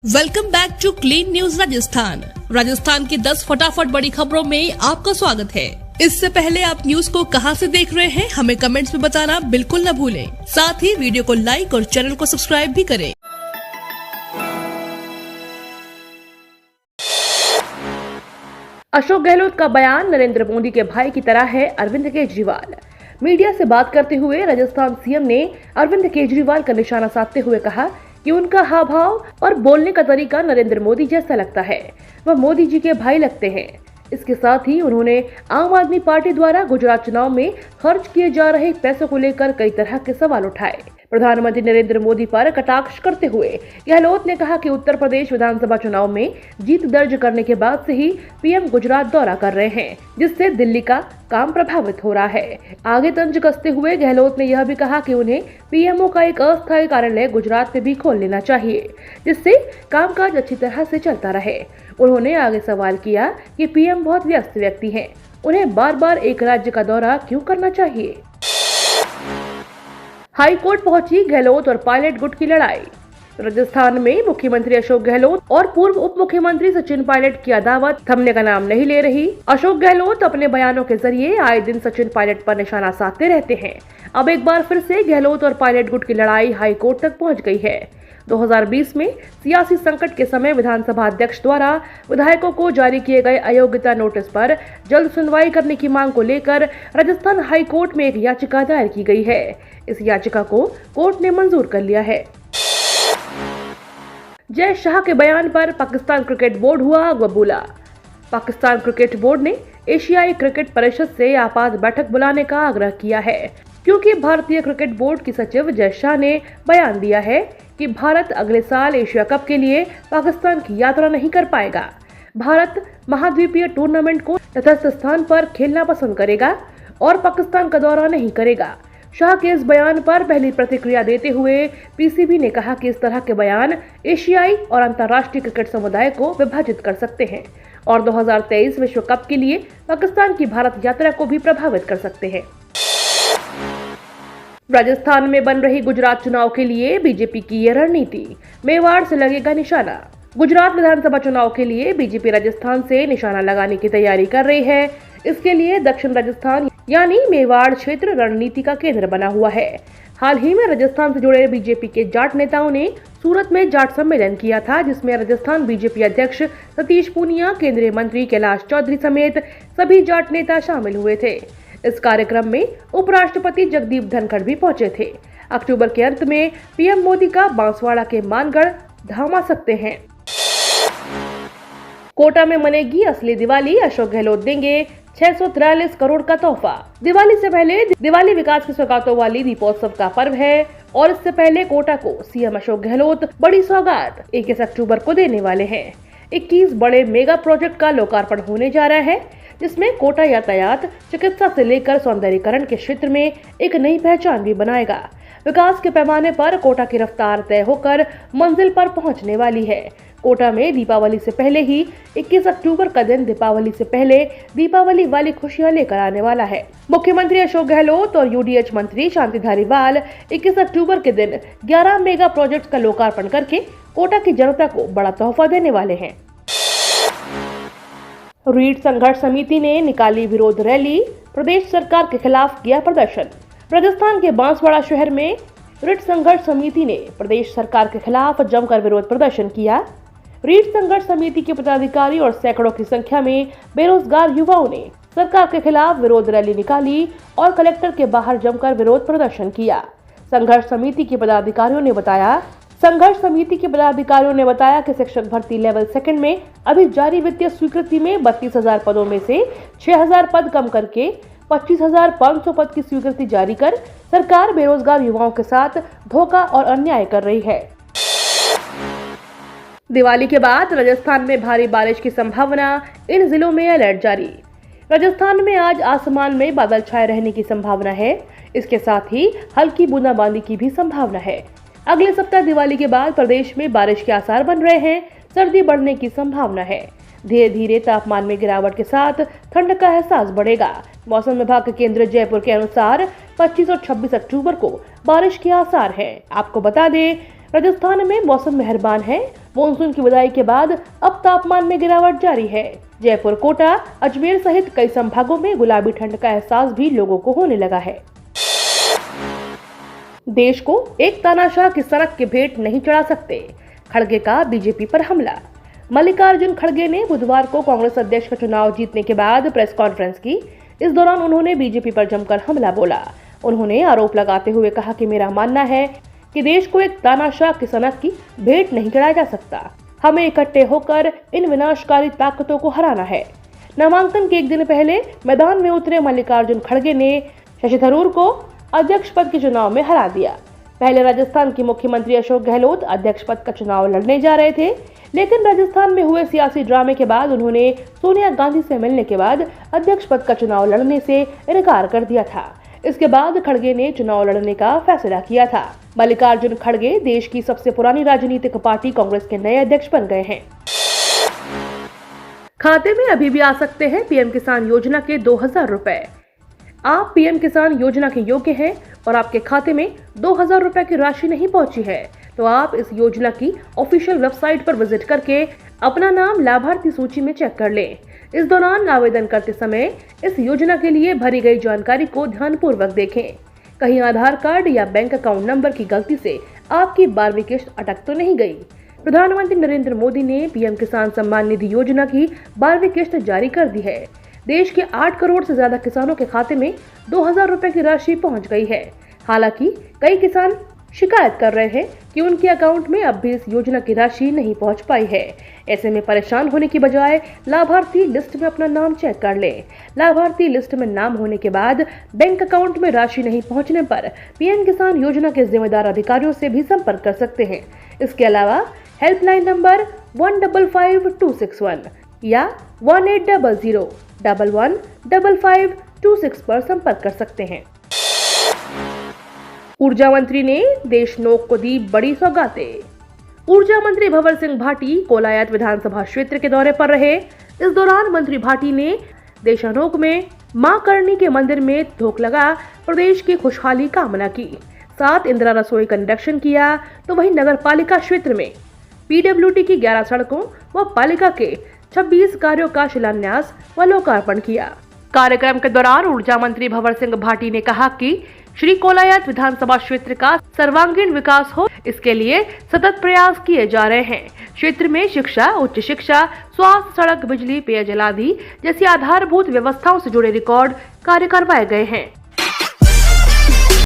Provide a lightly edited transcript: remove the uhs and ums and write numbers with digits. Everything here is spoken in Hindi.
Welcome back to clean news Rajasthan की 10 फटाफट बड़ी खबरों में आपका स्वागत है। इससे पहले आप न्यूज को कहां से देख रहे हैं हमें कमेंट्स में बताना बिल्कुल न भूलें। साथ ही वीडियो को लाइक और चैनल को सब्सक्राइब भी करें। अशोक गहलोत का बयान नरेंद्र मोदी के भाई की तरह है अरविंद केजरीवाल। मीडिया से बात करते हुए राजस्थान सीएम ने अरविंद केजरीवाल का निशाना साधते हुए कहा कि उनका हाव भाव और बोलने का तरीका नरेंद्र मोदी जैसा लगता है, वह मोदी जी के भाई लगते हैं। इसके साथ ही उन्होंने आम आदमी पार्टी द्वारा गुजरात चुनाव में खर्च किए जा रहे पैसों को लेकर कई तरह के सवाल उठाए। प्रधानमंत्री नरेंद्र मोदी पर कटाक्ष करते हुए गहलोत ने कहा कि उत्तर प्रदेश विधानसभा चुनाव में जीत दर्ज करने के बाद से ही पीएम गुजरात दौरा कर रहे हैं, जिससे दिल्ली का काम प्रभावित हो रहा है। आगे तंज कसते हुए गहलोत ने यह भी कहा कि उन्हें पीएमओ का एक अस्थायी कार्यालय गुजरात में भी खोल लेना चाहिए, जिससे कामकाज अच्छी तरह से चलता रहे। उन्होंने आगे सवाल किया कि पीएम बहुत व्यस्त व्यक्ति हैं, उन्हें बार बार एक राज्य का दौरा क्यों करना चाहिए। हाई कोर्ट पहुंची गहलोत और पायलट गुट की लड़ाई। राजस्थान में मुख्यमंत्री अशोक गहलोत और पूर्व उप मुख्यमंत्री सचिन पायलट की अदावत थमने का नाम नहीं ले रही। अशोक गहलोत अपने बयानों के जरिए आए दिन सचिन पायलट पर निशाना साधते रहते हैं। अब एक बार फिर से गहलोत और पायलट गुट की लड़ाई हाई कोर्ट तक पहुंच गई है। 2020 में सियासी संकट के समय विधानसभा अध्यक्ष द्वारा विधायकों को जारी किए गए अयोग्यता नोटिस पर जल्द सुनवाई करने की मांग को लेकर राजस्थान हाई कोर्ट में एक याचिका दायर की गई है। इस याचिका को कोर्ट ने मंजूर कर लिया है। जय शाह के बयान पर पाकिस्तान क्रिकेट बोर्ड हुआ बबूला। पाकिस्तान क्रिकेट बोर्ड ने एशियाई क्रिकेट परिषद से आपात बैठक बुलाने का आग्रह किया है, क्योंकि भारतीय क्रिकेट बोर्ड की सचिव जय शाह ने बयान दिया है कि भारत अगले साल एशिया कप के लिए पाकिस्तान की यात्रा नहीं कर पाएगा। भारत महाद्वीपीय टूर्नामेंट को तटस्थ स्थान पर खेलना पसंद करेगा और पाकिस्तान का दौरा नहीं करेगा। शाह के इस बयान पर पहली प्रतिक्रिया देते हुए पीसीबी ने कहा कि इस तरह के बयान एशियाई और अंतर्राष्ट्रीय क्रिकेट समुदाय को विभाजित कर सकते हैं और 2023 विश्व कप के लिए पाकिस्तान की भारत यात्रा को भी प्रभावित कर सकते हैं। राजस्थान में बन रही गुजरात चुनाव के लिए बीजेपी की ये रणनीति, मेवाड़ से लगेगा निशाना। गुजरात विधानसभा चुनाव के लिए बीजेपी राजस्थान से निशाना लगाने की तैयारी कर रही है। इसके लिए दक्षिण राजस्थान यानी मेवाड़ क्षेत्र रणनीति का केंद्र बना हुआ है। हाल ही में राजस्थान से जुड़े बीजेपी के जाट नेताओं ने सूरत में जाट सम्मेलन किया था, जिसमें राजस्थान बीजेपी अध्यक्ष सतीश पूनिया, केंद्रीय मंत्री कैलाश चौधरी समेत सभी जाट नेता शामिल हुए थे। इस कार्यक्रम में उपराष्ट्रपति जगदीप धनखड़ भी पहुंचे थे। अक्टूबर के अंत में पीएम मोदी का बांसवाड़ा के मानगढ़ धाम आ सकते हैं। कोटा में मनेगी असली दिवाली, अशोक गहलोत देंगे 643 करोड़ का तोहफा। दिवाली से पहले दिवाली विकास की सौगातों वाली दीपोत्सव का पर्व है और इससे पहले कोटा को सीएम अशोक गहलोत बड़ी सौगात 21 अक्टूबर को देने वाले हैं। 21 बड़े मेगा प्रोजेक्ट का लोकार्पण होने जा रहा है, जिसमें कोटा यातायात, चिकित्सा से लेकर सौंदर्यीकरण के क्षेत्र में एक नई पहचान भी बनाएगा। विकास के पैमाने पर कोटा की रफ्तार तय होकर मंजिल पर पहुंचने वाली है। कोटा में दीपावली से पहले ही 21 अक्टूबर का दिन दीपावली से पहले दीपावली वाली खुशियां लेकर आने वाला है। मुख्यमंत्री अशोक गहलोत और यूडीएच मंत्री शांति धारीवाल 21 अक्टूबर के दिन 11 मेगा प्रोजेक्ट्स का लोकार्पण करके कोटा की जनता को बड़ा तोहफा देने वाले हैं। रीट संघर्ष समिति ने निकाली विरोध रैली, प्रदेश सरकार के खिलाफ किया प्रदर्शन। राजस्थान के बांसवाड़ा शहर में रीट संघर्ष समिति ने प्रदेश सरकार के खिलाफ जमकर विरोध प्रदर्शन किया। रीट संघर्ष समिति के पदाधिकारी और सैकड़ों की संख्या में बेरोजगार युवाओं ने सरकार के खिलाफ विरोध रैली निकाली और कलेक्टर के बाहर जमकर विरोध प्रदर्शन किया। संघर्ष समिति के पदाधिकारियों ने बताया कि शिक्षक भर्ती लेवल 2 में अभी जारी वित्तीय स्वीकृति में 32,000 पदों में से 6,000 पद कम करके 25,500 पद की स्वीकृति जारी कर सरकार बेरोजगार युवाओं के साथ धोखा और अन्याय कर रही है। दिवाली के बाद राजस्थान में भारी बारिश की संभावना, इन जिलों में अलर्ट जारी। राजस्थान में आज आसमान में बादल छाए रहने की संभावना है। इसके साथ ही हल्की बूंदाबांदी की भी संभावना है। अगले सप्ताह दिवाली के बाद प्रदेश में बारिश के आसार बन रहे हैं। सर्दी बढ़ने की संभावना है। धीरे धीरे तापमान में गिरावट के साथ ठंड का एहसास बढ़ेगा। मौसम विभाग केंद्र जयपुर के अनुसार 25 और 26 अक्टूबर को बारिश के आसार हैं। आपको बता दें, राजस्थान में मौसम मेहरबान है। मानसून की विदाई के बाद अब तापमान में गिरावट जारी है। जयपुर, कोटा, अजमेर सहित कई संभागों में गुलाबी ठंड का एहसास भी लोगों को होने लगा है। देश को एक तानाशाह की सनक की भेंट नहीं चढ़ा सकते, खड़गे का बीजेपी पर हमला। मल्लिकार्जुन खड़गे ने बुधवार को कांग्रेस अध्यक्ष का चुनाव जीतने के बाद प्रेस कॉन्फ्रेंस की। इस दौरान उन्होंने बीजेपी पर जमकर हमला बोला। उन्होंने आरोप लगाते हुए कहा कि मेरा मानना है कि देश को एक तानाशाह की सनक की भेंट नहीं चढ़ाया जा सकता। हमें इकट्ठे होकर इन विनाशकारी ताकतों को हराना है। नामांकन के एक दिन पहले मैदान में उतरे मल्लिकार्जुन खड़गे ने शशि थरूर को अध्यक्ष पद के चुनाव में हरा दिया। पहले राजस्थान के मुख्यमंत्री अशोक गहलोत अध्यक्ष पद का चुनाव लड़ने जा रहे थे, लेकिन राजस्थान में हुए सियासी ड्रामे के बाद उन्होंने सोनिया गांधी से मिलने के बाद अध्यक्ष पद का चुनाव लड़ने से इनकार कर दिया था। इसके बाद खड़गे ने चुनाव लड़ने का फैसला किया था। मल्लिकार्जुन खड़गे देश की सबसे पुरानी राजनीतिक पार्टी कांग्रेस के नए अध्यक्ष बन गए हैं। खाते में अभी भी आ सकते हैं पीएम किसान योजना के 2000 रुपए। आप पीएम किसान योजना के योग्य हैं और आपके खाते में 2000 रुपए की राशि नहीं पहुंची है, तो आप इस योजना की ऑफिशियल वेबसाइट पर विजिट करके अपना नाम लाभार्थी सूची में चेक कर लें। इस दौरान आवेदन करते समय इस योजना के लिए भरी गई जानकारी को ध्यानपूर्वक देखें। कहीं आधार कार्ड या बैंक अकाउंट नंबर की गलती से आपकी 12वीं किश्त अटक तो नहीं गई। प्रधानमंत्री नरेंद्र मोदी ने पीएम किसान सम्मान निधि योजना की 12वीं किश्त जारी कर दी है। देश के 8 करोड़ से ज्यादा किसानों के खाते में 2000 रुपए की राशि पहुंच गई है। हालांकि कई किसान शिकायत कर रहे हैं कि उनके अकाउंट में अब भी इस योजना की राशि नहीं पहुंच पाई है। ऐसे में परेशान होने की बजाय लाभार्थी लिस्ट में अपना नाम चेक कर लें। लाभार्थी लिस्ट में नाम होने के बाद बैंक अकाउंट में राशि नहीं पहुंचने पर पीएम किसान योजना के जिम्मेदार अधिकारियों से भी संपर्क कर सकते हैं। इसके अलावा हेल्पलाइन नंबर 155261 या 1800115526 पर संपर्क कर सकते हैं। ऊर्जा मंत्री ने देशनोक को दी बड़ी सौगातें। ऊर्जा मंत्री भंवर सिंह भाटी कोलायत विधानसभा क्षेत्र के दौरे पर रहे। इस दौरान मंत्री भाटी ने देशनोक में मां करणी के मंदिर में धूप लगा प्रदेश की खुशहाली कामना की। साथ इंदिरा रसोई का निरीक्षण किया, तो वहीं नगर पालिका क्षेत्र में पीडब्ल्यूडी की 11 सड़कों व पालिका के 26 कार्यों का शिलान्यास व लोकार्पण किया। कार्यक्रम के दौरान ऊर्जा मंत्री भंवर सिंह भाटी ने कहा कि श्री कोलायत विधानसभा क्षेत्र का सर्वांगीण विकास हो, इसके लिए सतत प्रयास किए जा रहे हैं। क्षेत्र में शिक्षा, उच्च शिक्षा, स्वास्थ्य, सड़क, बिजली, पेयजल आदि जैसी आधारभूत व्यवस्थाओं से जुड़े रिकॉर्ड कार्य करवाए गए हैं।